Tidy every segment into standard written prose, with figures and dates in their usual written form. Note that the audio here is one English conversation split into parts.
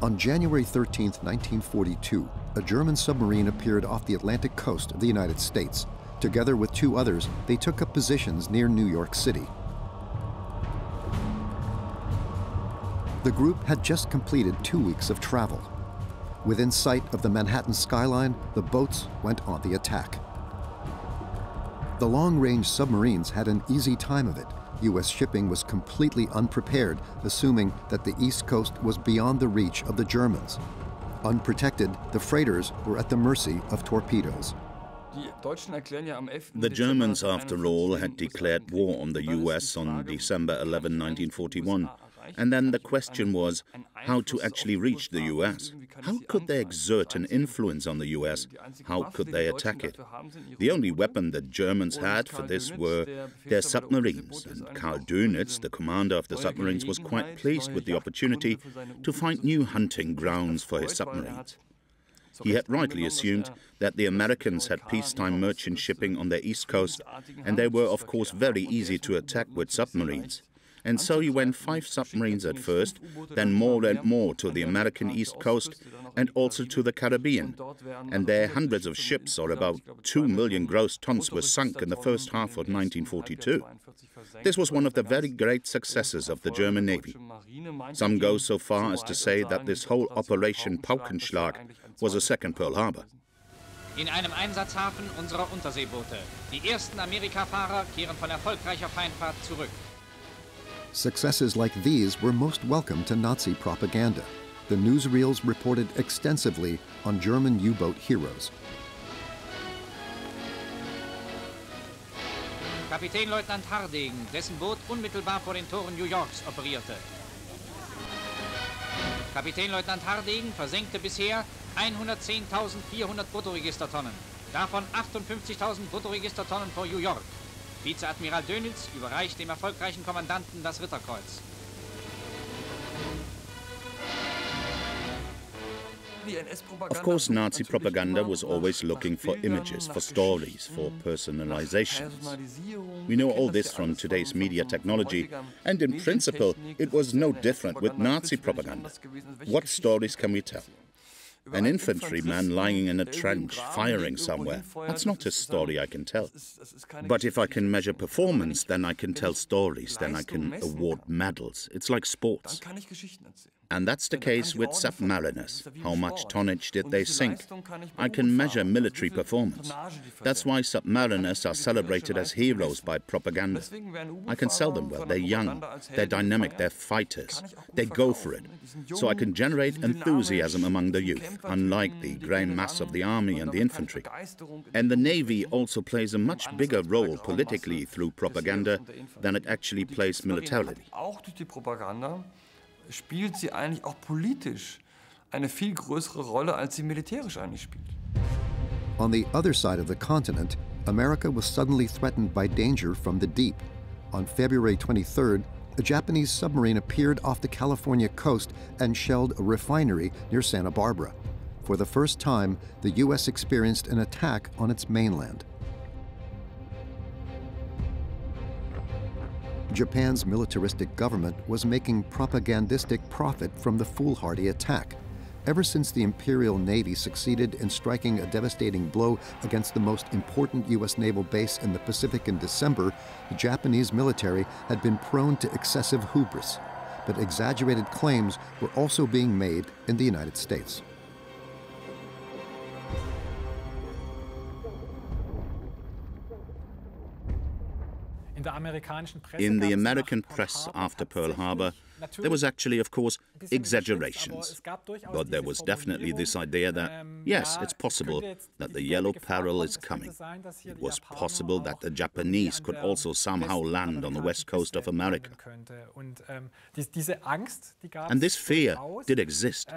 On January 13, 1942, a German submarine appeared off the Atlantic coast of the United States. Together with two others, they took up positions near New York City. The group had just completed 2 weeks of travel. Within sight of the Manhattan skyline, the boats went on the attack. The long-range submarines had an easy time of it. U.S. shipping was completely unprepared, assuming that the East Coast was beyond the reach of the Germans. Unprotected, the freighters were at the mercy of torpedoes. The Germans, after all, had declared war on the U.S. on December 11, 1941. And then the question was how to actually reach the U.S. How could they exert an influence on the U.S.? How could they attack it? The only weapon the Germans had for this were their submarines, and Karl Dönitz, the commander of the submarines, was quite pleased with the opportunity to find new hunting grounds for his submarines. He had rightly assumed that the Americans had peacetime merchant shipping on their east coast, and they were, of course, very easy to attack with submarines. And so he went 5 submarines at first, then more and more to the American east coast and also to the Caribbean. And there hundreds of ships, or about 2 million gross tons, were sunk in the first half of 1942. This was one of the very great successes of the German Navy. Some go so far as to say that this whole Operation Paukenschlag was a second Pearl Harbor. In einem Einsatzhafen unserer Unterseeboote. Die ersten Amerikafahrer kehren von erfolgreicher Feindfahrt zurück. Successes like these were most welcome to Nazi propaganda. The newsreels reported extensively on German U-boat heroes. Kapitänleutnant Hardegen, dessen Boot unmittelbar vor den Toren New Yorks operierte. Kapitänleutnant Hardegen versenkte bisher 110.400 Bruttoregistertonnen, davon 58.000 Bruttoregistertonnen vor New York. Vizeadmiral Dönitz überreicht dem erfolgreichen Kommandanten das Ritterkreuz. Of course, Nazi propaganda was always looking for images, for stories, for personalizations. We know all this from today's media technology, and in principle, it was no different with Nazi propaganda. What stories can we tell? An infantryman lying in a trench, firing somewhere. That's not a story I can tell. But if I can measure performance, then I can tell stories, then I can award medals. It's like sports. And that's the case with submariners. How much tonnage did they sink? I can measure military performance. That's why submariners are celebrated as heroes by propaganda. I can sell them well. They're young, they're dynamic, they're fighters. They go for it. So I can generate enthusiasm among the youth, unlike the grey mass of the army and the infantry. And the Navy also plays a much bigger role politically through propaganda than it actually plays militarily. Spielt sie eigentlich auch politisch eine viel größere Rolle, als sie militärisch eigentlich spielt. On the other side of the continent, America was suddenly threatened by danger from the deep. On February 23rd, a Japanese submarine appeared off the California coast and shelled a refinery near Santa Barbara. For the first time, the U.S. experienced an attack on its mainland. Japan's militaristic government was making propagandistic profit from the foolhardy attack. Ever since the Imperial Navy succeeded in striking a devastating blow against the most important U.S. naval base in the Pacific in December, the Japanese military had been prone to excessive hubris. But exaggerated claims were also being made in the United States. In the American press after Pearl Harbor, there was actually, of course, exaggerations. But there was definitely this idea that, yes, it's possible that the Yellow Peril is coming. It was possible that the Japanese could also somehow land on the west coast of America. And this fear did exist.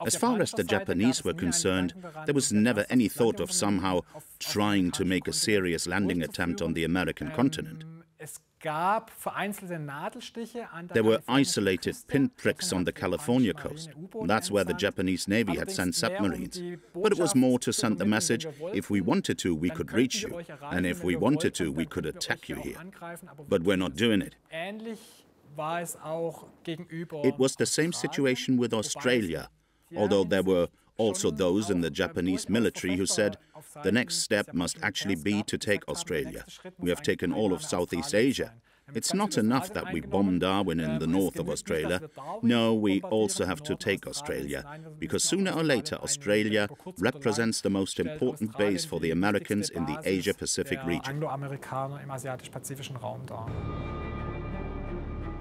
As far as the Japanese were concerned, there was never any thought of somehow trying to make a serious landing attempt on the American continent. There were isolated pinpricks on the California coast. That's where the Japanese Navy had sent submarines. But it was more to send the message, if we wanted to, we could reach you. And if we wanted to, we could attack you here. But we're not doing it. It was the same situation with Australia, although there were also those in the Japanese military who said, the next step must actually be to take Australia. We have taken all of Southeast Asia. It's not enough that we bomb Darwin in the north of Australia. No, we also have to take Australia, because sooner or later Australia represents the most important base for the Americans in the Asia-Pacific region.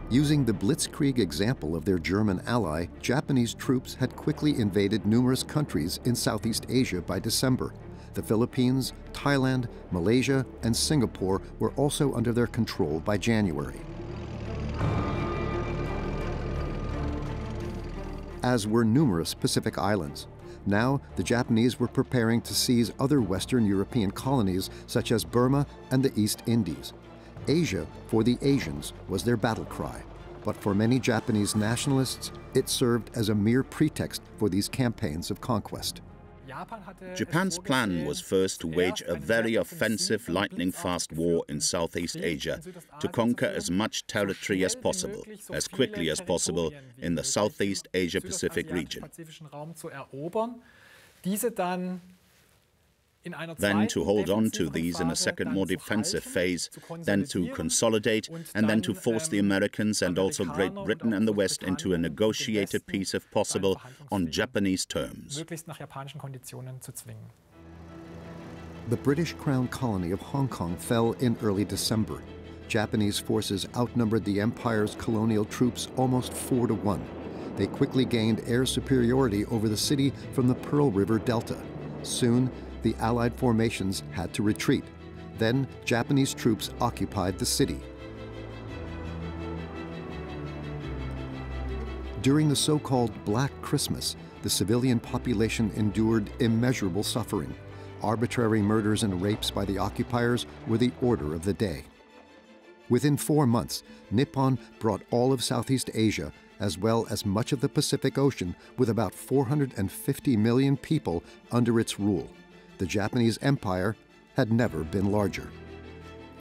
Using the Blitzkrieg example of their German ally, Japanese troops had quickly invaded numerous countries in Southeast Asia by December. The Philippines, Thailand, Malaysia, and Singapore were also under their control by January. As were numerous Pacific islands. Now, the Japanese were preparing to seize other Western European colonies, such as Burma and the East Indies. Asia for the Asians was their battle cry, but for many Japanese nationalists, it served as a mere pretext for these campaigns of conquest. Japan's plan was first to wage a very offensive, lightning-fast war in Southeast Asia to conquer as much territory as possible, as quickly as possible, in the Southeast Asia-Pacific region. Then to hold on to these in a second, more defensive phase, then to consolidate, and then to force the Americans and also Great Britain and the West into a negotiated peace, if possible, on Japanese terms. The British Crown colony of Hong Kong fell in early December. Japanese forces outnumbered the Empire's colonial troops almost 4 to 1. They quickly gained air superiority over the city from the Pearl River Delta. Soon, the Allied formations had to retreat. Then, Japanese troops occupied the city. During the so-called Black Christmas, the civilian population endured immeasurable suffering. Arbitrary murders and rapes by the occupiers were the order of the day. Within 4 months, Nippon brought all of Southeast Asia, as well as much of the Pacific Ocean, with about 450 million people under its rule. The Japanese Empire had never been larger.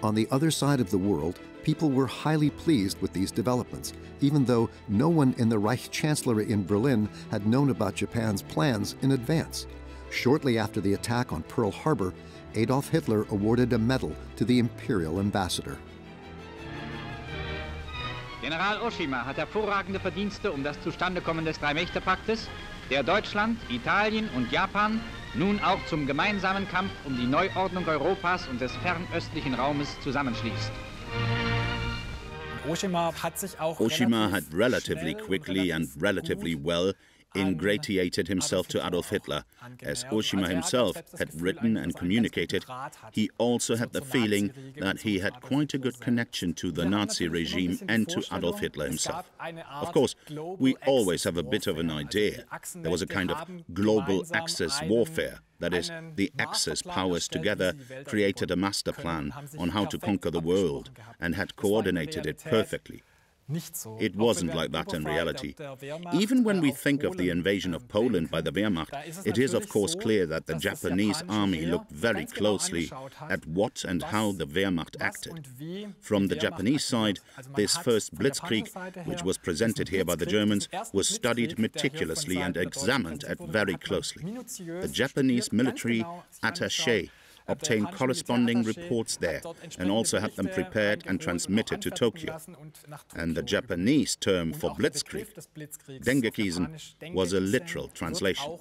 On the other side of the world, people were highly pleased with these developments, even though no one in the Reich Chancellery in Berlin had known about Japan's plans in advance. Shortly after the attack on Pearl Harbor, Adolf Hitler awarded a medal to the imperial ambassador. General Oshima hat hervorragende Verdienste das Zustandekommen des Drei-Mächte-Paktes, der Deutschland, Italien und Japan nun auch zum gemeinsamen Kampf die Neuordnung Europas und des fernöstlichen Raumes zusammenschließt. Oshima had relatively quickly and relatively well ingratiated himself to Adolf Hitler. As Oshima himself had written and communicated, he also had the feeling that he had quite a good connection to the Nazi regime and to Adolf Hitler himself. Of course, we always have a bit of an idea. There was a kind of global Axis warfare. That is, the Axis powers together created a master plan on how to conquer the world and had coordinated it perfectly. It wasn't like that in reality. Even when we think of the invasion of Poland by the Wehrmacht, it is of course clear that the Japanese army looked very closely at what and how the Wehrmacht acted. From the Japanese side, this first Blitzkrieg, which was presented here by the Germans, was studied meticulously and examined very closely. The Japanese military attaché obtained corresponding reports there and also had them prepared and transmitted to Tokyo. And the Japanese term for Blitzkrieg, Dengekisen, was a literal translation.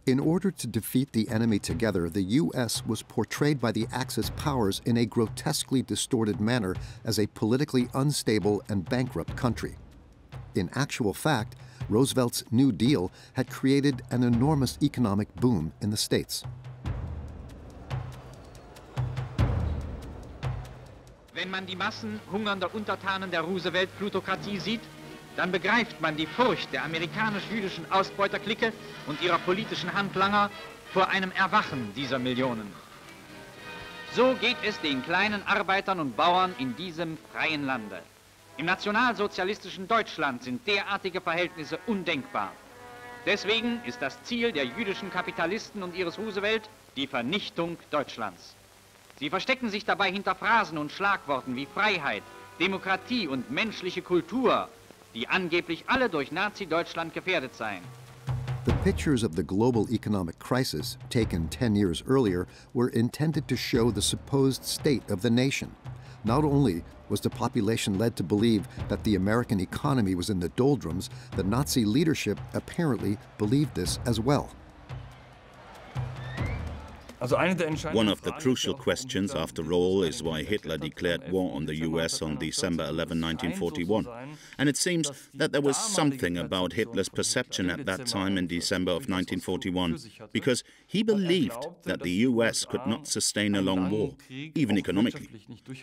In order to defeat the enemy together, the U.S. was portrayed by the Axis powers in a grotesquely distorted manner as a politically unstable and bankrupt country. In actual fact, Roosevelt's New Deal had created an enormous economic boom in the States. Wenn man die Massen hungernder Untertanen der Roosevelt-Plutokratie sieht, dann begreift man die Furcht der amerikanisch-jüdischen Ausbeuterklicke und ihrer politischen Handlanger vor einem Erwachen dieser Millionen. So geht es den kleinen Arbeitern und Bauern in diesem freien Lande. Im nationalsozialistischen Deutschland sind derartige Verhältnisse undenkbar. Deswegen ist das Ziel der jüdischen Kapitalisten und ihres Roosevelt die Vernichtung Deutschlands. Sie verstecken sich dabei hinter Phrasen und Schlagworten wie Freiheit, Demokratie und menschliche Kultur, die angeblich alle durch Nazi-Deutschland gefährdet seien. The pictures of the global economic crisis, taken 10 years earlier, were intended to show the supposed state of the nation. Not only was the population led to believe that the American economy was in the doldrums, the Nazi leadership apparently believed this as well. One of the crucial questions, after all, is why Hitler declared war on the US on December 11, 1941. And it seems that there was something about Hitler's perception at that time in December of 1941, because he believed that the US could not sustain a long war, even economically.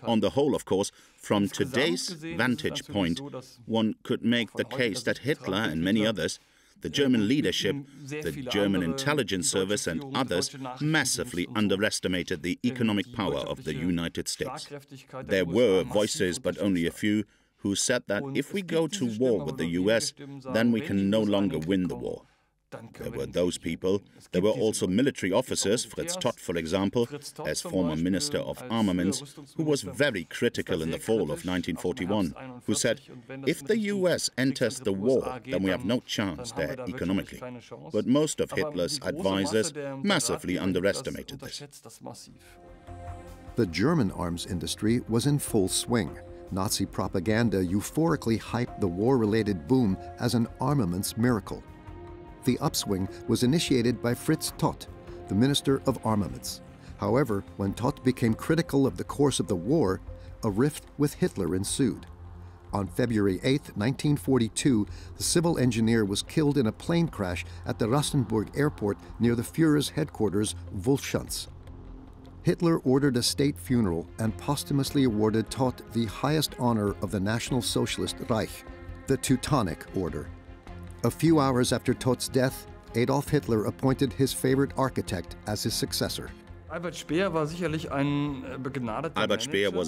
On the whole, of course, from today's vantage point, one could make the case that Hitler and many others, the German leadership, the German intelligence service and others massively underestimated the economic power of the United States. There were voices, but only a few, who said that if we go to war with the US, then we can no longer win the war. There were those people. There were also military officers, Fritz Todt, for example, as former Minister of Armaments, who was very critical in the fall of 1941, who said, if the US enters the war, then we have no chance there economically. But most of Hitler's advisors massively underestimated this. The German arms industry was in full swing. Nazi propaganda euphorically hyped the war-related boom as an armaments miracle. The upswing was initiated by Fritz Todt, the Minister of Armaments. However, when Todt became critical of the course of the war, a rift with Hitler ensued. On February 8, 1942, the civil engineer was killed in a plane crash at the Rastenburg airport near the Führer's headquarters, Wolfschanz. Hitler ordered a state funeral and posthumously awarded Todt the highest honor of the National Socialist Reich, the Teutonic Order. A few hours after Todt's death, Adolf Hitler appointed his favorite architect as his successor. Albert Speer was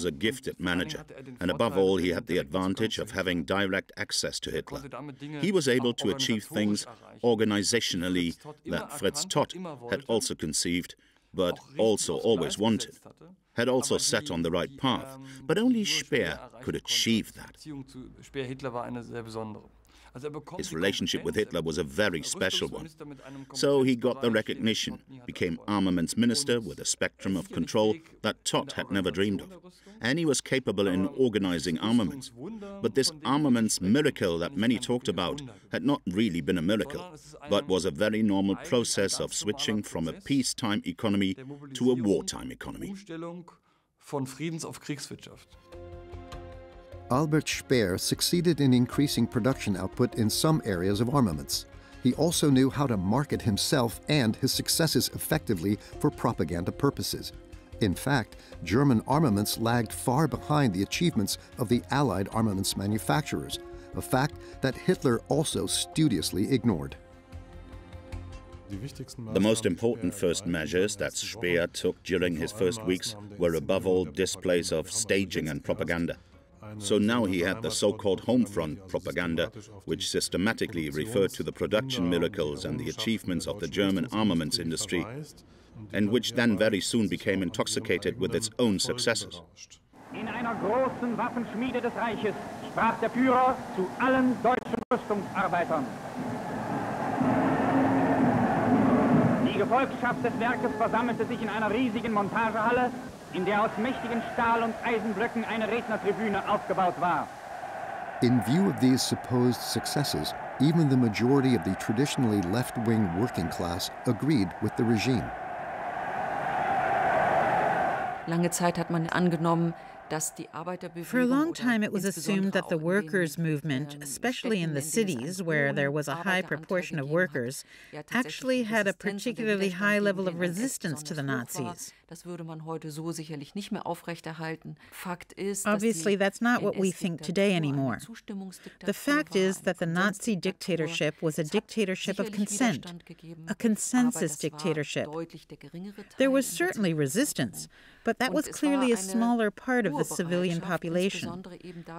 a gifted manager, and above all, he had the advantage of having direct access to Hitler. He was able to achieve things organizationally that Fritz Todt had also conceived, but also always wanted, had also set on the right path, but only Speer could achieve that. His relationship with Hitler was a very special one. So he got the recognition, became armaments minister with a spectrum of control that Todt had never dreamed of. And he was capable in organizing armaments. But this armaments miracle that many talked about had not really been a miracle, but was a very normal process of switching from a peacetime economy to a wartime economy. Albert Speer succeeded in increasing production output in some areas of armaments. He also knew how to market himself and his successes effectively for propaganda purposes. In fact, German armaments lagged far behind the achievements of the Allied armaments manufacturers, a fact that Hitler also studiously ignored. The most important first measures that Speer took during his first weeks were above all displays of staging and propaganda. So now he had the so-called home front propaganda, which systematically referred to the production miracles and the achievements of the German armaments industry, and which then very soon became intoxicated with its own successes. In einer großen Waffenschmiede des Reiches sprach der Führer zu allen deutschen Rüstungsarbeitern. Die Gefolgschaft des Werkes versammelte sich in einer riesigen Montagehalle, in der aus mächtigen Stahl- und Eisenblöcken eine Rednertribüne aufgebaut war. In view of these supposed successes, even the majority of the traditionally left-wing working class agreed with the regime. Lange Zeit hat man angenommen, for a long time, it was assumed that the workers' movement, especially in the cities where there was a high proportion of workers, actually had a particularly high level of resistance to the Nazis. Obviously, that's not what we think today anymore. The fact is that the Nazi dictatorship was a dictatorship of consent, a consensus dictatorship. There was certainly resistance, but that was clearly a smaller part of the the civilian population.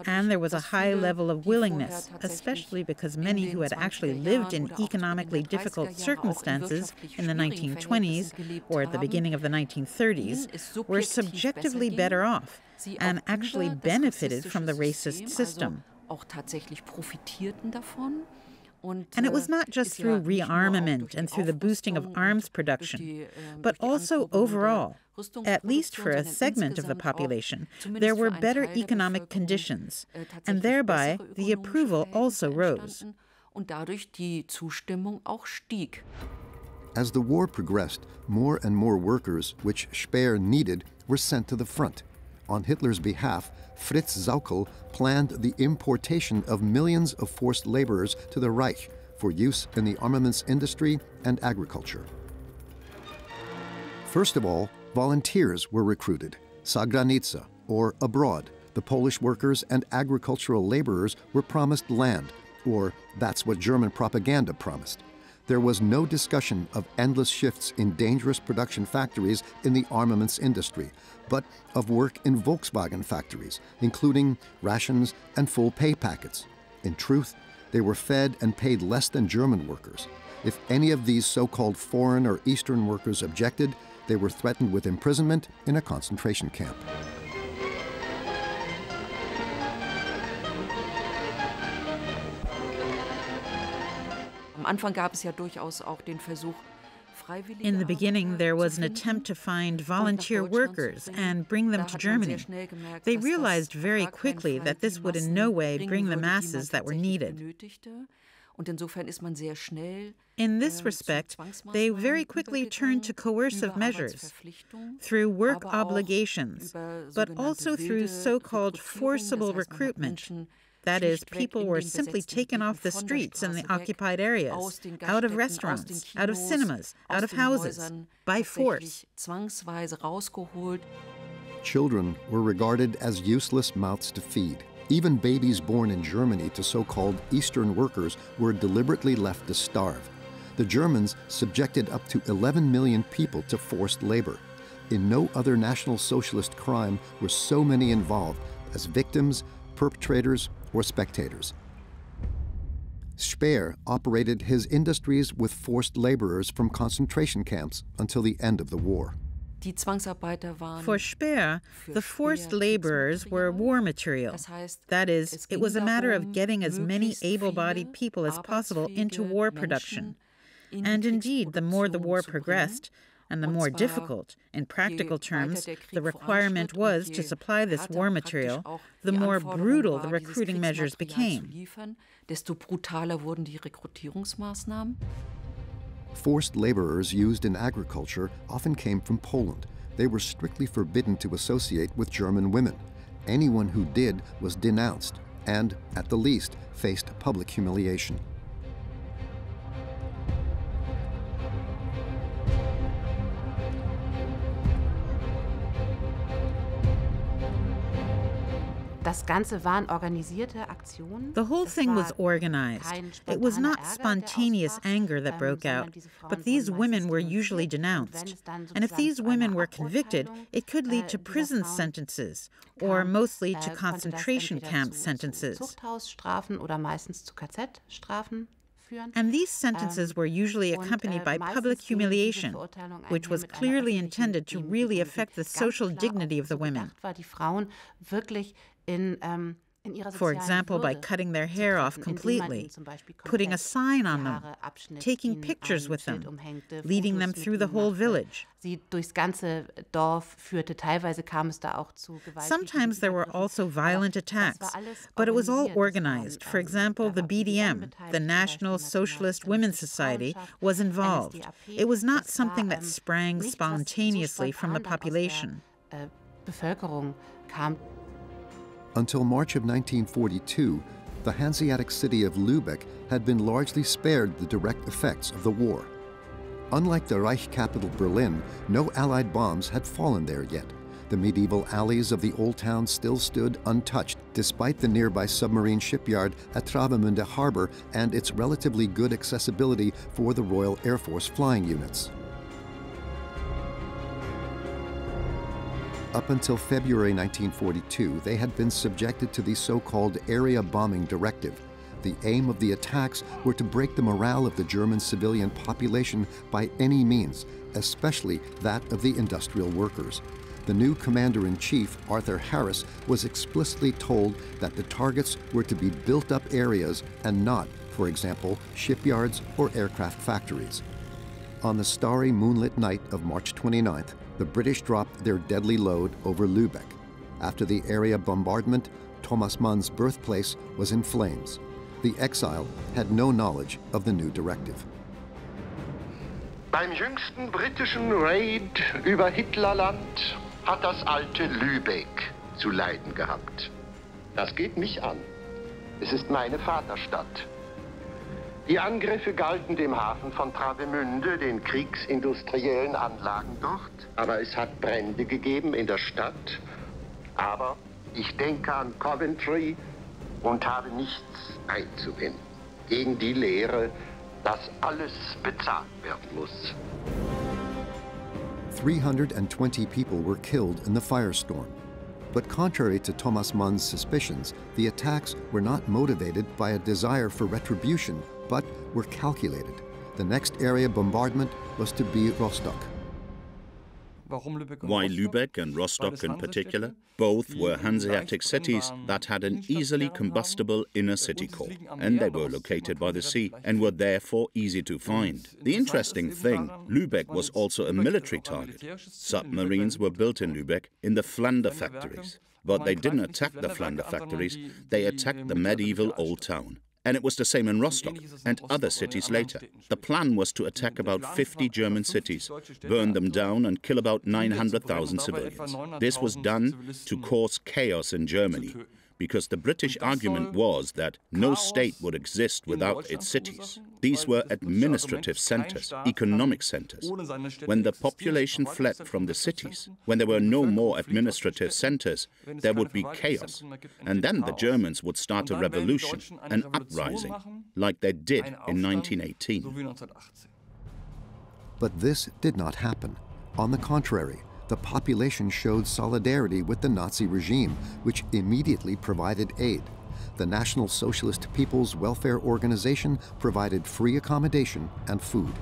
And there was a high level of willingness, especially because many who had actually lived in economically difficult circumstances in the 1920s or at the beginning of the 1930s were subjectively better off and actually benefited from the racist system. And it was not just through rearmament and through the boosting of arms production, but also overall, at least for a segment of the population, there were better economic conditions, and thereby the approval also rose. As the war progressed, more and more workers, which Speer needed, were sent to the front. On Hitler's behalf, Fritz Sauckel planned the importation of millions of forced laborers to the Reich for use in the armaments industry and agriculture. First of all, volunteers were recruited. Za granica, or abroad, the Polish workers and agricultural laborers were promised land, or that's what German propaganda promised. There was no discussion of endless shifts in dangerous production factories in the armaments industry, but of work in Volkswagen factories, including rations and full pay packets. In truth, they were fed and paid less than German workers. If any of these so-called foreign or Eastern workers objected, they were threatened with imprisonment in a concentration camp. In the beginning, there was an attempt to find volunteer workers and bring them to Germany. They realized very quickly that this would in no way bring the masses that were needed. In this respect, they very quickly turned to coercive measures through work obligations, but also through so-called forcible recruitment. That is, people were simply taken off the streets in the occupied areas, out of restaurants, out of cinemas, out of houses, by force. Children were regarded as useless mouths to feed. Even babies born in Germany to so-called Eastern workers were deliberately left to starve. The Germans subjected up to 11 million people to forced labor. In no other National Socialist crime were so many involved as victims, perpetrators, or spectators. Speer operated his industries with forced laborers from concentration camps until the end of the war. For Speer, the forced laborers were war material. That is, it was a matter of getting as many able-bodied people as possible into war production. And indeed, the more the war progressed, and the more difficult, in practical terms, the requirement was to supply this war material, the more brutal the recruiting measures became. Forced laborers used in agriculture often came from Poland. They were strictly forbidden to associate with German women. Anyone who did was denounced and, at the least, faced public humiliation. The whole thing was organized. It was not spontaneous anger that broke out, but these women were usually denounced. And if these women were convicted, it could lead to prison sentences, or mostly to concentration camp sentences. And these sentences were usually accompanied by public humiliation, which was clearly intended to really affect the social dignity of the women. For example, by cutting their hair off completely, putting a sign on them, taking pictures with them, leading them through the whole village. Sometimes there were also violent attacks, but it was all organized. For example, the BDM, the National Socialist Women's Society, was involved. It was not something that sprang spontaneously from the population. Until March of 1942, the Hanseatic city of Lübeck had been largely spared the direct effects of the war. Unlike the Reich capital Berlin, no Allied bombs had fallen there yet. The medieval alleys of the old town still stood untouched, despite the nearby submarine shipyard at Travemünde Harbor and its relatively good accessibility for the Royal Air Force flying units. Up until February 1942, they had been subjected to the so-called area bombing directive. The aim of the attacks were to break the morale of the German civilian population by any means, especially that of the industrial workers. The new commander-in-chief, Arthur Harris, was explicitly told that the targets were to be built-up areas and not, for example, shipyards or aircraft factories. On the starry moonlit night of March 29th, the British dropped their deadly load over Lübeck. After the area bombardment, Thomas Mann's birthplace was in flames. The exile had no knowledge of the new directive. Beim jüngsten britischen Raid über Hitlerland hat das alte Lübeck zu leiden gehabt. Das geht mich an. Es ist meine Vaterstadt. Die Angriffe galten dem Hafen von Travemünde, den kriegsindustriellen Anlagen dort. Aber es hat Brände gegeben in der Stadt. Aber ich denke an Coventry und habe nichts einzuwenden gegen die Lehre, dass alles bezahlt werden muss. 320 people were killed in the firestorm. But contrary to Thomas Mann's suspicions, the attacks were not motivated by a desire for retribution, but were calculated. The next area bombardment was to be Rostock. Why Lübeck and Rostock in particular? Both were Hanseatic cities that had an easily combustible inner city core, and they were located by the sea and were therefore easy to find. The interesting thing, Lübeck was also a military target. Submarines were built in Lübeck in the Flander factories. But they didn't attack the Flander factories, they attacked the medieval old town. And it was the same in Rostock and other cities later. The plan was to attack about 50 German cities, burn them down and kill about 900,000 civilians. This was done to cause chaos in Germany, because the British argument was that no state would exist without its cities. These were administrative centers, economic centers. When the population fled from the cities, when there were no more administrative centers, there would be chaos. And then the Germans would start a revolution, an uprising, like they did in 1918. But this did not happen. On the contrary, the population showed solidarity with the Nazi regime, which immediately provided aid. The National Socialist People's Welfare Organization provided free accommodation and food.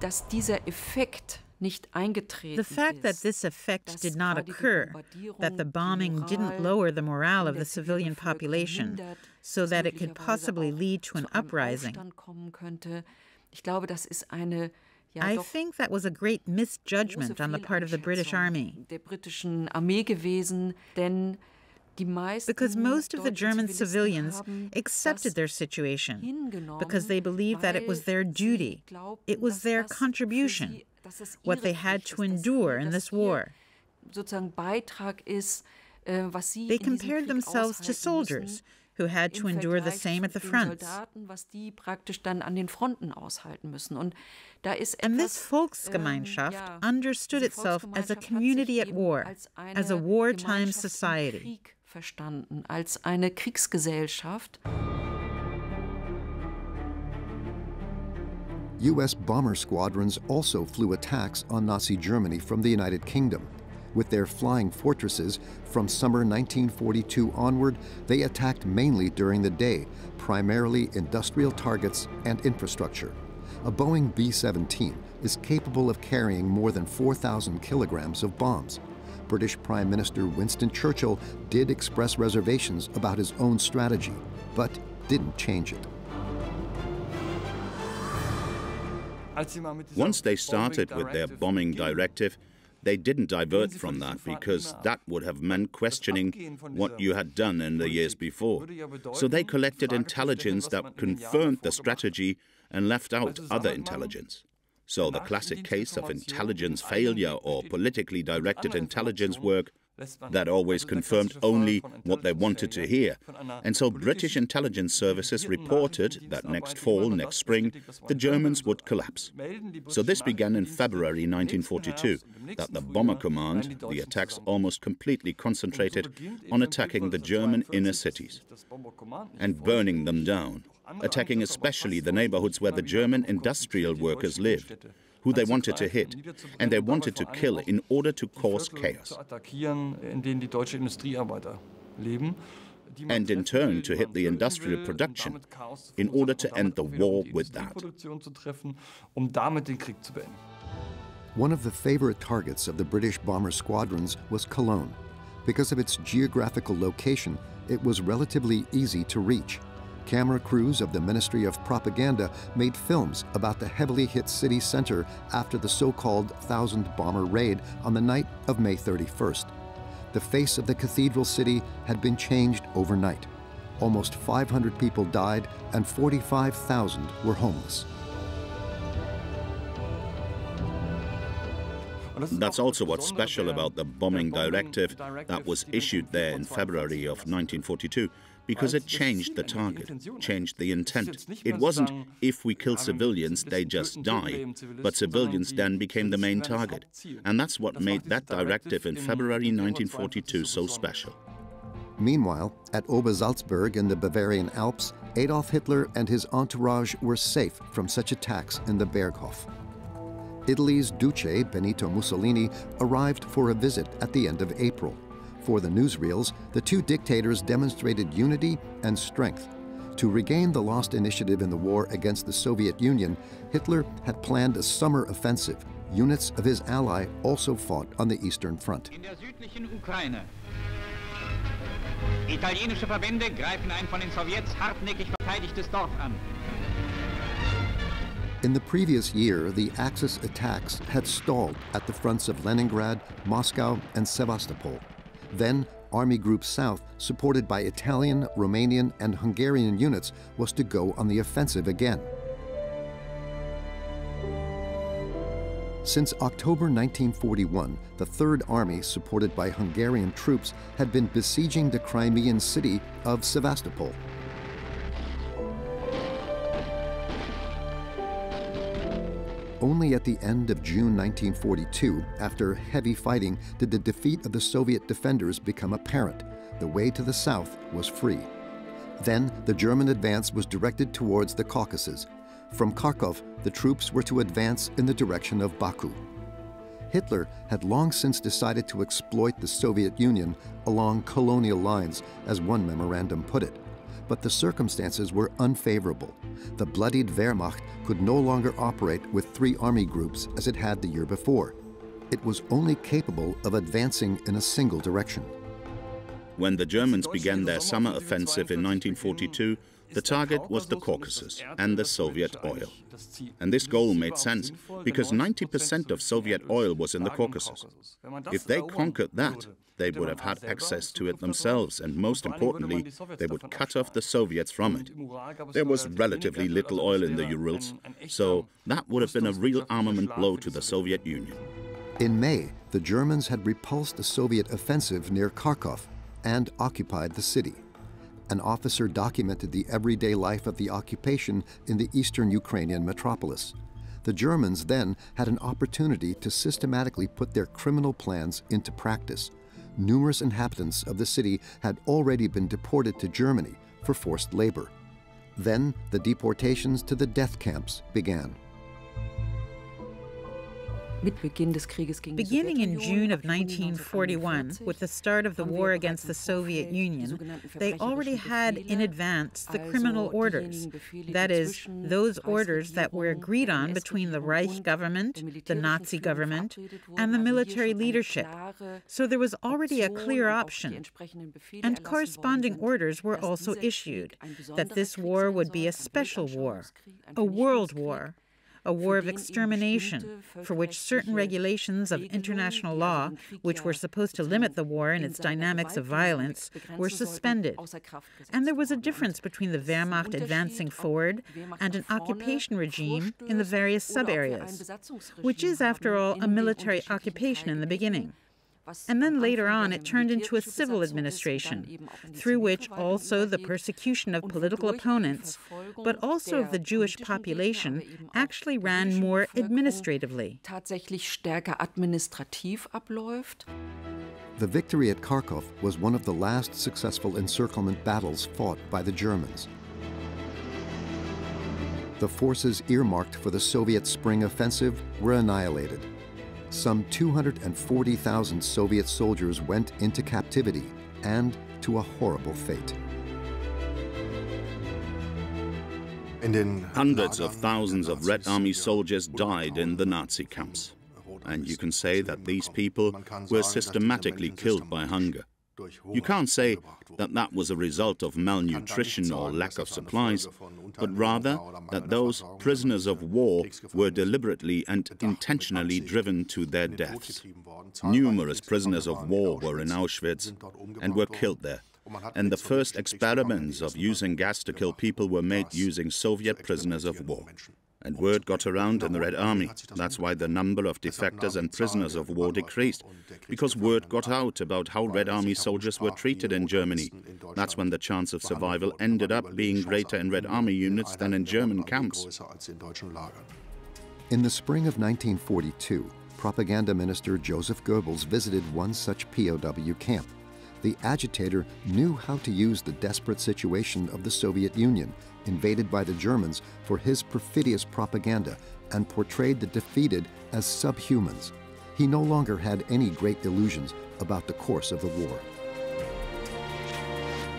The fact that this effect did not occur, that the bombing didn't lower the morale of the civilian population so that it could possibly lead to an uprising, I think that was a great misjudgment on the part of the British Army. Because most of the German civilians accepted their situation, because they believed that it was their duty, it was their contribution, what they had to endure in this war. They compared themselves to soldiers who had to endure the same at the fronts. And this Volksgemeinschaft understood itself as a community at war, as a wartime society. U.S. bomber squadrons also flew attacks on Nazi Germany from the United Kingdom. With their flying fortresses, from summer 1942 onward, they attacked mainly during the day, primarily industrial targets and infrastructure. A Boeing B-17 is capable of carrying more than 4,000 kilograms of bombs. British Prime Minister Winston Churchill did express reservations about his own strategy, but didn't change it. Once they started with their bombing directive, they didn't divert from that, because that would have meant questioning what you had done in the years before. So they collected intelligence that confirmed the strategy and left out other intelligence. So the classic case of intelligence failure or politically directed intelligence work that always confirmed only what they wanted to hear. And so British intelligence services reported that next fall, next spring, the Germans would collapse. So this began in February 1942, that the Bomber Command, the attacks almost completely concentrated on attacking the German inner cities and burning them down, attacking especially the neighborhoods where the German industrial workers lived. who they wanted to hit, and they wanted to kill in order to cause chaos. And in turn to hit the industrial production in order to end the war with that. One of the favorite targets of the British bomber squadrons was Cologne. Because of its geographical location, it was relatively easy to reach. Camera crews of the Ministry of Propaganda made films about the heavily hit city center after the so-called 1,000-bomber raid on the night of May 31st. The face of the cathedral city had been changed overnight. Almost 500 people died and 45,000 were homeless. That's also what's special about the bombing directive that was issued there in February of 1942, because it changed the target, changed the intent. It wasn't, if we kill civilians, they just die, but civilians then became the main target. And that's what made that directive in February 1942 so special. Meanwhile, at Obersalzberg in the Bavarian Alps, Adolf Hitler and his entourage were safe from such attacks in the Berghof. Italy's Duce, Benito Mussolini, arrived for a visit at the end of April. For the newsreels, the two dictators demonstrated unity and strength. To regain the lost initiative in the war against the Soviet Union, Hitler had planned a summer offensive. Units of his ally also fought on the Eastern Front. In der südlichen Ukraine. Italienische Verbände greifen ein von den Sowjets hartnäckig verteidigtes Dorf an. In the previous year, the Axis attacks had stalled at the fronts of Leningrad, Moscow, and Sevastopol. Then, Army Group South, supported by Italian, Romanian, and Hungarian units, was to go on the offensive again. Since October 1941, the Third Army, supported by Hungarian troops, had been besieging the Crimean city of Sevastopol. Only at the end of June 1942, after heavy fighting, did the defeat of the Soviet defenders become apparent. The way to the south was free. Then the German advance was directed towards the Caucasus. From Kharkov, the troops were to advance in the direction of Baku. Hitler had long since decided to exploit the Soviet Union along colonial lines, as one memorandum put it. But the circumstances were unfavorable. The bloodied Wehrmacht could no longer operate with three army groups as it had the year before. It was only capable of advancing in a single direction. When the Germans began their summer offensive in 1942, the target was the Caucasus and the Soviet oil. And this goal made sense because 90% of Soviet oil was in the Caucasus. If they conquered that, they would have had access to it themselves, and most importantly, they would cut off the Soviets from it. There was relatively little oil in the Urals, so that would have been a real armament blow to the Soviet Union. In May, the Germans had repulsed the Soviet offensive near Kharkov and occupied the city. An officer documented the everyday life of the occupation in the eastern Ukrainian metropolis. The Germans then had an opportunity to systematically put their criminal plans into practice. Numerous inhabitants of the city had already been deported to Germany for forced labor. Then the deportations to the death camps began. Beginning in June of 1941, with the start of the war against the Soviet Union, they already had in advance the criminal orders, that is, those orders that were agreed on between the Reich government, the Nazi government, and the military leadership. So there was already a clear option. And corresponding orders were also issued, that this war would be a special war, a world war, a war of extermination, for which certain regulations of international law, which were supposed to limit the war and its dynamics of violence, were suspended. And there was a difference between the Wehrmacht advancing forward and an occupation regime in the various sub-areas, which is, after all, a military occupation in the beginning. And then later on it turned into a civil administration, through which also the persecution of political opponents, but also of the Jewish population, actually ran more administratively. The victory at Kharkov was one of the last successful encirclement battles fought by the Germans. the forces earmarked for the Soviet spring offensive were annihilated. Some 240,000 Soviet soldiers went into captivity and to a horrible fate. Hundreds of thousands of Red Army soldiers died in the Nazi camps. And you can say that these people were systematically killed by hunger. You can't say that that was a result of malnutrition or lack of supplies, but rather that those prisoners of war were deliberately and intentionally driven to their deaths. Numerous prisoners of war were in Auschwitz and were killed there. And the first experiments of using gas to kill people were made using Soviet prisoners of war. And word got around in the Red Army. That's why the number of defectors and prisoners of war decreased, because word got out about how Red Army soldiers were treated in Germany. That's when the chance of survival ended up being greater in Red Army units than in German camps. In the spring of 1942, Propaganda Minister Joseph Goebbels visited one such POW camp. The agitator knew how to use the desperate situation of the Soviet Union, invaded by the Germans, for his perfidious propaganda and portrayed the defeated as subhumans. He no longer had any great illusions about the course of the war.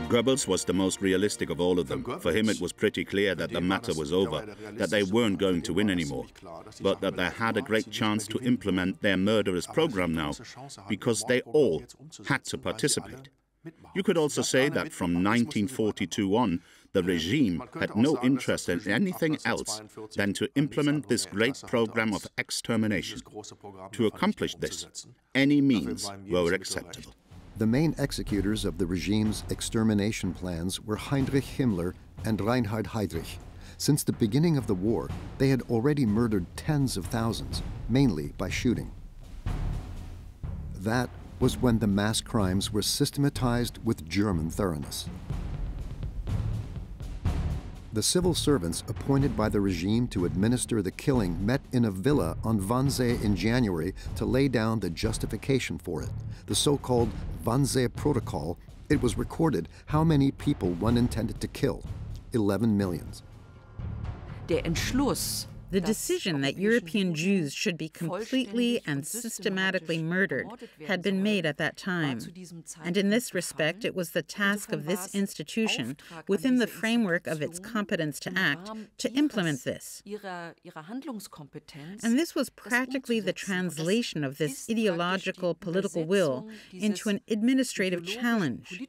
Goebbels was the most realistic of all of them. For him it was pretty clear that the matter was over, that they weren't going to win anymore, but that they had a great chance to implement their murderous program now, because they all had to participate. You could also say that from 1942 on, the regime had no interest in anything else than to implement this great program of extermination. To accomplish this, any means were acceptable. The main executors of the regime's extermination plans were Heinrich Himmler and Reinhard Heydrich. Since the beginning of the war, they had already murdered tens of thousands, mainly by shooting. That was when the mass crimes were systematized with German thoroughness. The civil servants appointed by the regime to administer the killing met in a villa on Wannsee in January to lay down the justification for it, the so-called Wannsee Protocol. It was recorded how many people one intended to kill, 11 million. The decision that European Jews should be completely and systematically murdered had been made at that time. And in this respect, it was the task of this institution, within the framework of its competence to act, to implement this. And this was practically the translation of this ideological political will into an administrative challenge.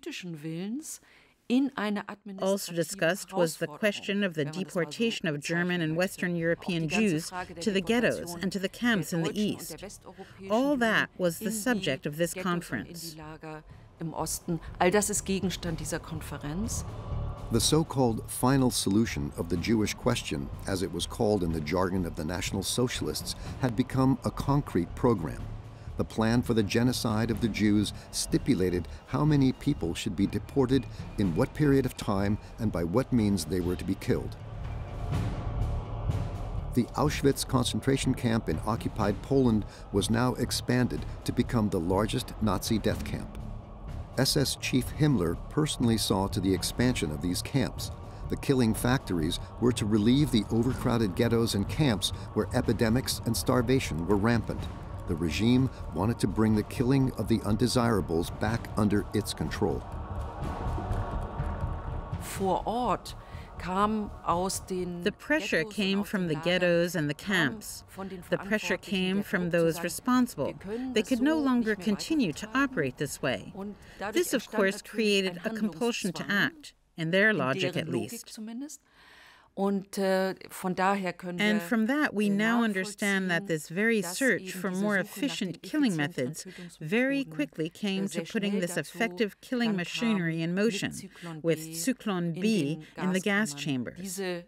Also discussed was the question of the deportation of German and Western European Jews to the ghettos and to the camps in the East. All that was the subject of this conference. The so-called final solution of the Jewish question, as it was called in the jargon of the National Socialists, had become a concrete program. The plan for the genocide of the Jews stipulated how many people should be deported, in what period of time, and by what means they were to be killed. The Auschwitz concentration camp in occupied Poland was now expanded to become the largest Nazi death camp. SS Chief Himmler personally saw to the expansion of these camps. The killing factories were to relieve the overcrowded ghettos and camps where epidemics and starvation were rampant. The regime wanted to bring the killing of the undesirables back under its control. The pressure came from the ghettos and the camps. The pressure came from those responsible. They could no longer continue to operate this way. This, of course, created a compulsion to act, in their logic at least. And from that, we now understand that this very search for more efficient killing methods very quickly came to putting this effective killing machinery in motion, with Zyklon B in the gas chambers. The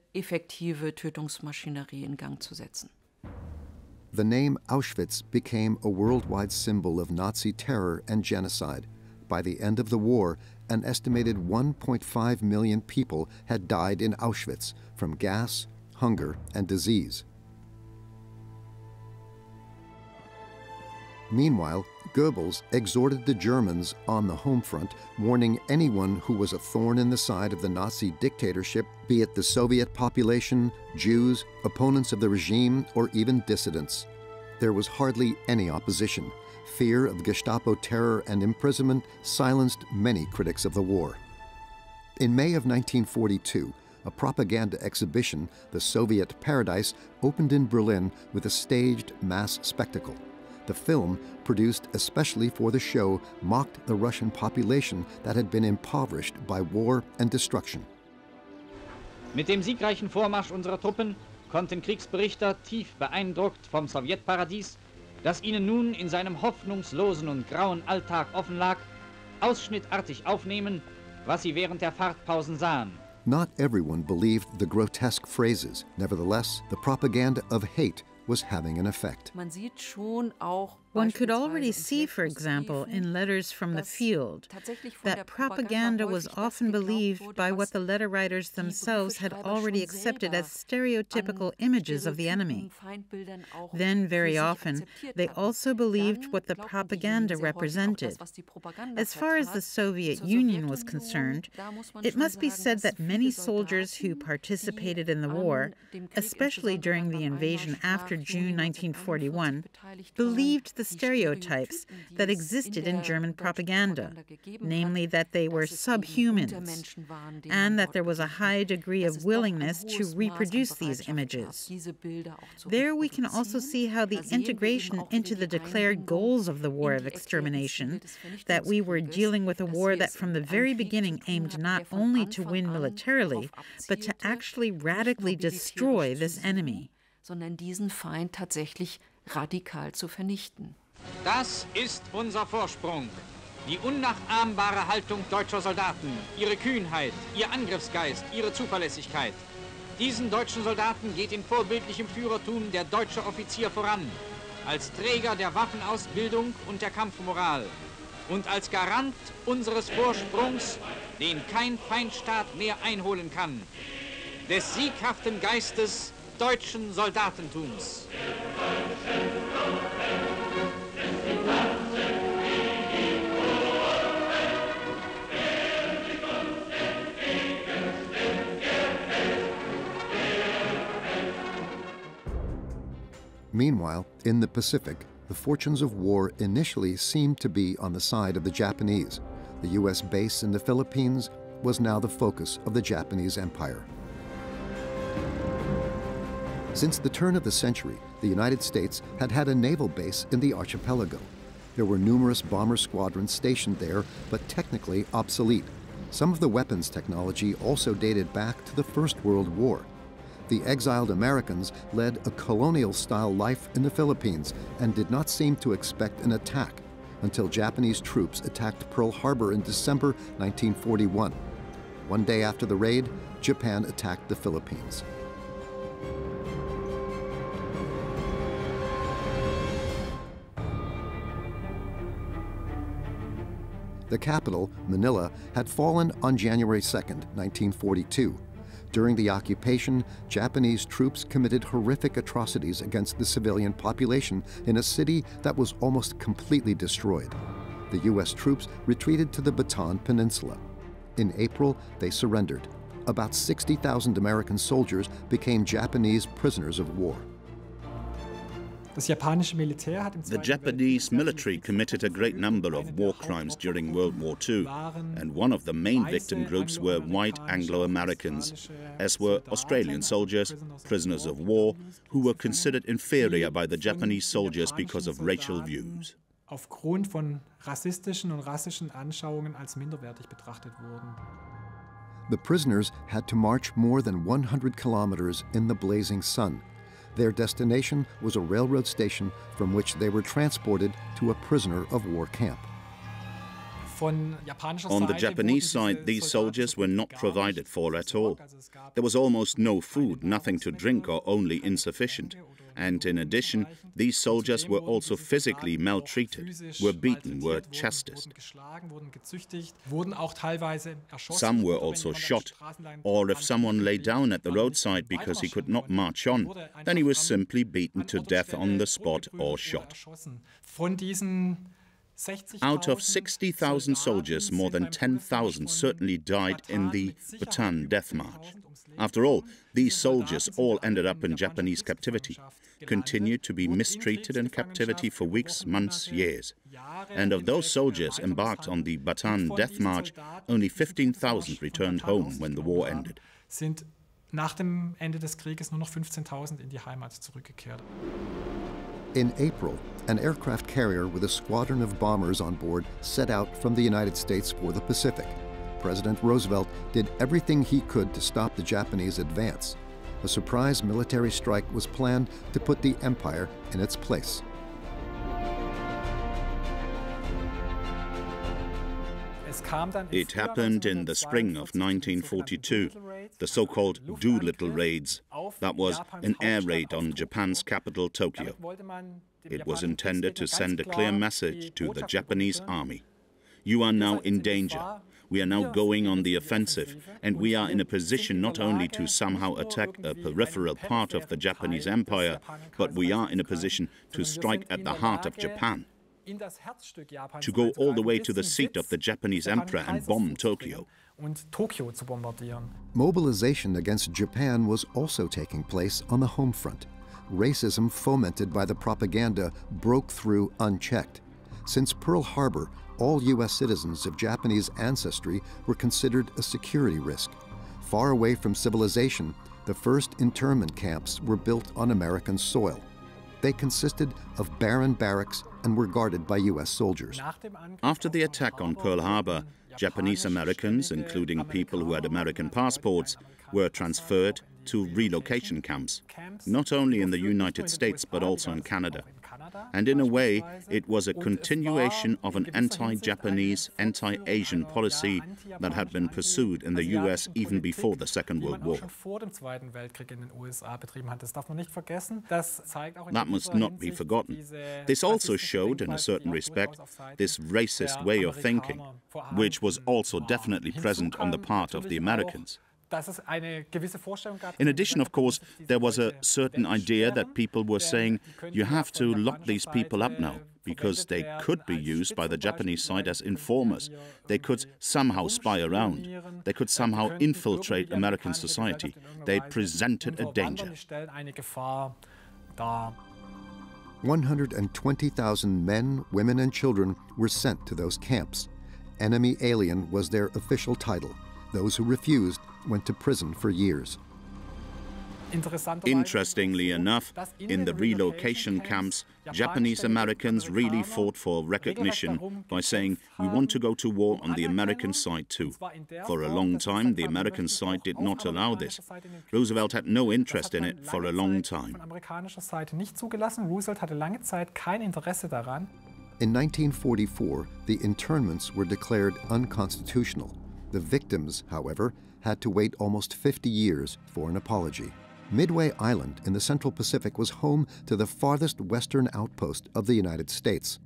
name Auschwitz became a worldwide symbol of Nazi terror and genocide. By the end of the war, an estimated 1.5 million people had died in Auschwitz from gas, hunger, and disease. Meanwhile, Goebbels exhorted the Germans on the home front, warning anyone who was a thorn in the side of the Nazi dictatorship, be it the Soviet population, Jews, opponents of the regime, or even dissidents. There was hardly any opposition. Fear of Gestapo terror and imprisonment silenced many critics of the war. In May of 1942, a propaganda exhibition, The Soviet Paradise, opened in Berlin with a staged mass spectacle. The film, produced especially for the show, mocked the Russian population that had been impoverished by war and destruction. Mit dem siegreichen Vormarsch unserer Truppen konnten Kriegsberichter tief beeindruckt vom Sowjetparadies, das ihnen nun in seinem hoffnungslosen und grauen Alltag offen lag, ausschnittartig aufnehmen, was sie während der Fahrtpausen sahen. Not everyone believed the grotesque phrases. Nevertheless, the propaganda of hate was having an effect. One could already see, for example, in letters from the field, that propaganda was often believed by what the letter writers themselves had already accepted as stereotypical images of the enemy. Then, very often, they also believed what the propaganda represented. As far as the Soviet Union was concerned, it must be said that many soldiers who participated in the war, especially during the invasion after June 1941, believed the stereotypes that existed in German propaganda, namely that they were subhumans, and that there was a high degree of willingness to reproduce these images. There we can also see how the integration into the declared goals of the war of extermination, that we were dealing with a war that from the very beginning aimed not only to win militarily, but to actually radically destroy this enemy. Sondern diesen Feind tatsächlich radikal zu vernichten. Das ist unser Vorsprung. Die unnachahmbare Haltung deutscher Soldaten, ihre Kühnheit, ihr Angriffsgeist, ihre Zuverlässigkeit. Diesen deutschen Soldaten geht in vorbildlichem Führertum der deutsche Offizier voran, als Träger der Waffenausbildung und der Kampfmoral und als Garant unseres Vorsprungs, den kein Feindstaat mehr einholen kann, des sieghaften Geistes deutschen Soldatentums. Meanwhile, in the Pacific, the fortunes of war initially seemed to be on the side of the Japanese. The U.S. base in the Philippines was now the focus of the Japanese Empire. Since the turn of the century, the United States had had a naval base in the archipelago. There were numerous bomber squadrons stationed there, but technically obsolete. Some of the weapons technology also dated back to the First World War. The exiled Americans led a colonial-style life in the Philippines and did not seem to expect an attack until Japanese troops attacked Pearl Harbor in December 1941. One day after the raid, Japan attacked the Philippines. The capital, Manila, had fallen on January 2, 1942. During the occupation, Japanese troops committed horrific atrocities against the civilian population in a city that was almost completely destroyed. The U.S. troops retreated to the Bataan Peninsula. In April, they surrendered. About 60,000 American soldiers became Japanese prisoners of war. The Japanese military committed a great number of war crimes during World War II, and one of the main victim groups were white Anglo-Americans, as were Australian soldiers, prisoners of war, who were considered inferior by the Japanese soldiers because of racial views. Aufgrund von rassistischen und rassischen Anschauungen als minderwertig betrachtet wurden. The prisoners had to march more than 100 kilometers in the blazing sun. Their destination was a railroad station from which they were transported to a prisoner of war camp. On the Japanese side, these soldiers were not provided for at all. There was almost no food, nothing to drink, or only insufficient. And in addition, these soldiers were also physically maltreated, were beaten, were chastised. Some were also shot, or if someone lay down at the roadside because he could not march on, then he was simply beaten to death on the spot or shot. Von diesen Out of 60,000 soldiers, more than 10,000 certainly died in the Bataan death march. After all, these soldiers all ended up in Japanese captivity, continued to be mistreated in captivity for weeks, months, years. And of those soldiers embarked on the Bataan death march, only 15,000 returned home when the war ended. Nach dem Ende des Krieges nur noch 15.000 in die Heimat zurückgekehrt. In April, an aircraft carrier with a squadron of bombers on board set out from the United States for the Pacific. President Roosevelt did everything he could to stop the Japanese advance. A surprise military strike was planned to put the empire in its place. It happened in the spring of 1942, the so-called Doolittle raids. That was an air raid on Japan's capital, Tokyo. It was intended to send a clear message to the Japanese army. You are now in danger. We are now going on the offensive, and we are in a position not only to somehow attack a peripheral part of the Japanese empire, but we are in a position to strike at the heart of Japan, to go all the way to the seat of the Japanese emperor and bomb Tokyo. Mobilization against Japan was also taking place on the home front. Racism fomented by the propaganda broke through unchecked. Since Pearl Harbor, all U.S. citizens of Japanese ancestry were considered a security risk. Far away from civilization, the first internment camps were built on American soil. They consisted of barren barracks and were guarded by U.S. soldiers. After the attack on Pearl Harbor, Japanese Americans, including people who had American passports, were transferred to relocation camps, not only in the United States but also in Canada. And in a way, it was a continuation of an anti-Japanese, anti-Asian policy that had been pursued in the US even before the Second World War. That must not be forgotten. This also showed, in a certain respect, this racist way of thinking, which was also definitely present on the part of the Americans. In addition, of course, there was a certain idea that people were saying, you have to lock these people up now, because they could be used by the Japanese side as informers. They could somehow spy around. They could somehow infiltrate American society. They presented a danger. 120,000 men, women, and children were sent to those camps. Enemy alien was their official title. Those who refused went to prison for years. Interestingly enough, in the relocation camps, Japanese Americans really fought for recognition by saying, we want to go to war on the American side too. For a long time, the American side did not allow this. Roosevelt had no interest in it for a long time. In 1944, the internments were declared unconstitutional. The victims, however, had to wait almost 50 years for an apology. Midway Island in the Central Pacific was home to the farthest western outpost of the United States.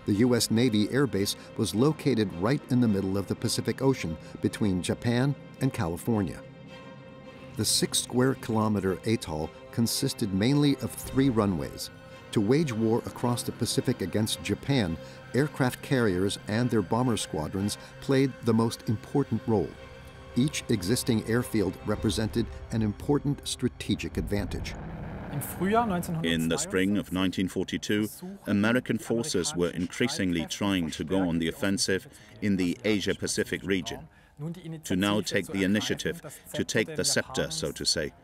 The U.S. Navy Air Base was located right in the middle of the Pacific Ocean between Japan and California. The 6-square-kilometer atoll consisted mainly of 3 runways. To wage war across the Pacific against Japan, aircraft carriers and their bomber squadrons played the most important role. Each existing airfield represented an important strategic advantage. In the spring of 1942, American forces were increasingly trying to go on the offensive in the Asia-Pacific region, to now take the initiative, to take the scepter, so to say,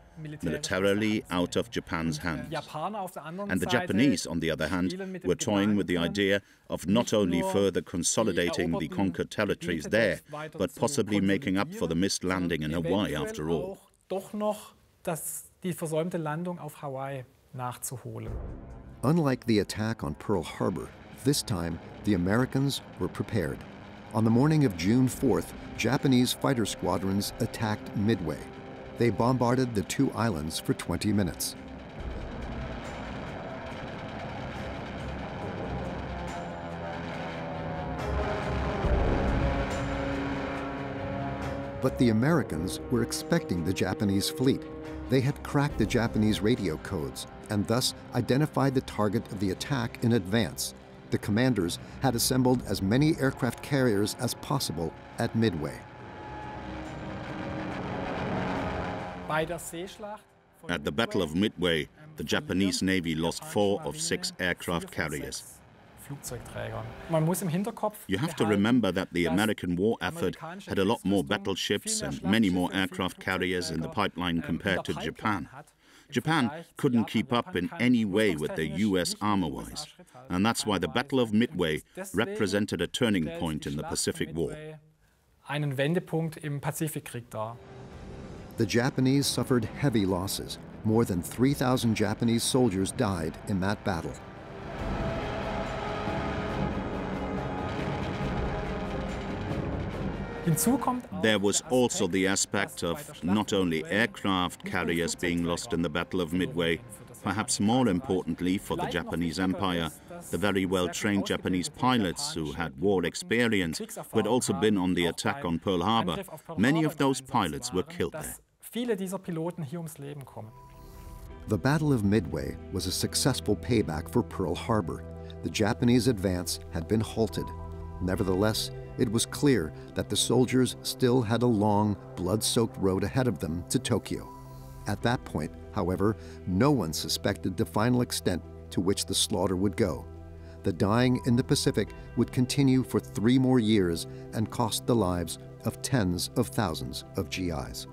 militarily out of Japan's hands. And the Japanese, on the other hand, were toying with the idea of not only further consolidating the conquered territories there, but possibly making up for the missed landing in Hawaii after all. Unlike the attack on Pearl Harbor, this time the Americans were prepared. On the morning of June 4th, Japanese fighter squadrons attacked Midway. They bombarded the 2 islands for 20 minutes. But the Americans were expecting the Japanese fleet. They had cracked the Japanese radio codes. and thus identified the target of the attack in advance. The commanders had assembled as many aircraft carriers as possible at Midway. At the Battle of Midway, the Japanese Navy lost 4 of 6 aircraft carriers. You have to remember that the American war effort had a lot more battleships and many more aircraft carriers in the pipeline compared to Japan. Japan couldn't keep up in any way with the US armor-wise, and that's why the Battle of Midway represented a turning point in the Pacific War. The Japanese suffered heavy losses. More than 3,000 Japanese soldiers died in that battle. There was also the aspect of not only aircraft carriers being lost in the Battle of Midway, perhaps more importantly for the Japanese Empire, the very well-trained Japanese pilots who had war experience, who had also been on the attack on Pearl Harbor. Many of those pilots were killed there. The Battle of Midway was a successful payback for Pearl Harbor. The Japanese advance had been halted. Nevertheless, it was clear that the soldiers still had a long, blood-soaked road ahead of them to Tokyo. At that point, however, no one suspected the final extent to which the slaughter would go. The dying in the Pacific would continue for 3 more years and cost the lives of tens of thousands of GIs.